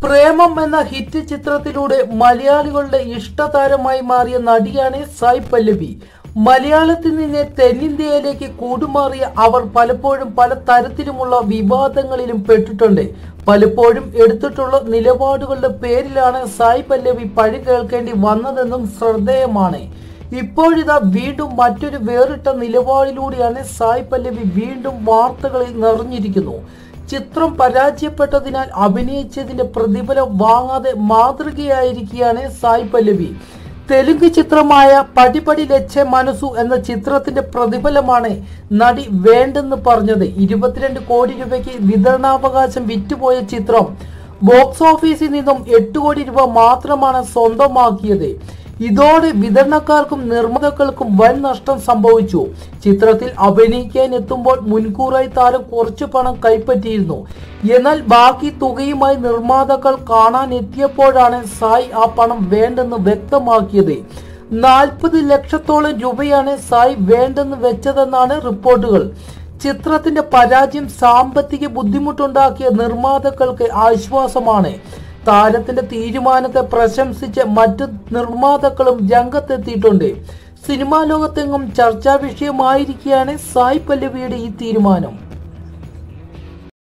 പ്രേമം എന്ന ഹിറ്റ് ചിത്രത്തിലൂടെ മലയാളികളുടെ ഇഷ്ടതാരമായി മാറിയ നടിയാണ് സായ് പല്ലവി. മലയാളത്തിൽ നിന്ന് തെന്നിന്ത്യയിലേക്ക് കൂടുമാറിയ അവർ പലപ്പോഴും പല തരത്തിലുമുള്ള വിവാദങ്ങളിലും പെട്ടിട്ടുണ്ട്. പലപ്പോഴും എടുത്തിട്ടുള്ള നിലപാടുകളുടെ പേരിലാണ് സായ് പല്ലവി പഴി കേൾക്കേണ്ടി വന്നതെന്നും ശ്രദ്ധേയമാണ്. ഇപ്പോഴിതാ വീണ്ടും മറ്റൊരു വേറിട്ട നിലപാടിലൂടെയാണ് സായ് പല്ലവി വീണ്ടും വാർത്തകളിൽ നിറഞ്ഞിരിക്കുന്നു. ചിത്രം പരാജയപ്പെട്ടതിനാൽ അഭിനയിച്ചതിന്റെ പ്രതിഫലം വാങ്ങാതെ മാതൃകയായിരിക്കുകയാണ് സായ് പല്ലവി. തെലുങ്ക് ചിത്രമായ പടി പടി ലച്ചെ മനസ്സു എന്ന ചിത്രത്തിന്റെ പ്രതിഫലമാണ് നടി വേണ്ടെന്ന് പറഞ്ഞത്. 22 കോടി രൂപയ്ക്ക് വിതരണാവകാശം വിറ്റുപോയ ചിത്രം ബോക്സ് ഓഫീസിൽ നിന്നും 8 കോടി രൂപ മാത്രമാണ് സ്വന്തമാക്കിയത്. ഇതോടെ വിതരണക്കാർക്കും നിർമ്മാതാക്കൾക്കും വൻ നഷ്ടം സംഭവിച്ചു. ചിത്രത്തിൽ അഭിനയിക്കാൻ എത്തുമ്പോൾ മുൻകൂറായി താരം കുറച്ചു പണം കൈപ്പറ്റിയിരുന്നു. എന്നാൽ ബാക്കി തുകയുമായി നിർമ്മാതാക്കൾ കാണാൻ എത്തിയപ്പോഴാണ് സായ് ആ പണം വേണ്ടെന്ന് വ്യക്തമാക്കിയത്. 40 ലക്ഷത്തോളം രൂപയാണ് സായ് വേണ്ടെന്ന് വെച്ചതെന്നാണ് റിപ്പോർട്ടുകൾ. ചിത്രത്തിന്റെ പരാജയം സാമ്പത്തിക ബുദ്ധിമുട്ടുണ്ടാക്കിയ നിർമ്മാതാക്കൾക്ക് ആശ്വാസമാണ്. താരത്തിന്റെ തീരുമാനത്തെ പ്രശംസിച്ച് മറ്റു നിർമ്മാതാക്കളും രംഗത്തെത്തിയിട്ടുണ്ട്. സിനിമാ ലോകത്തെങ്ങും ചർച്ചാ വിഷയമായിരിക്കുകയാണ് സായ് പല്ലവിയുടെ ഈ തീരുമാനം.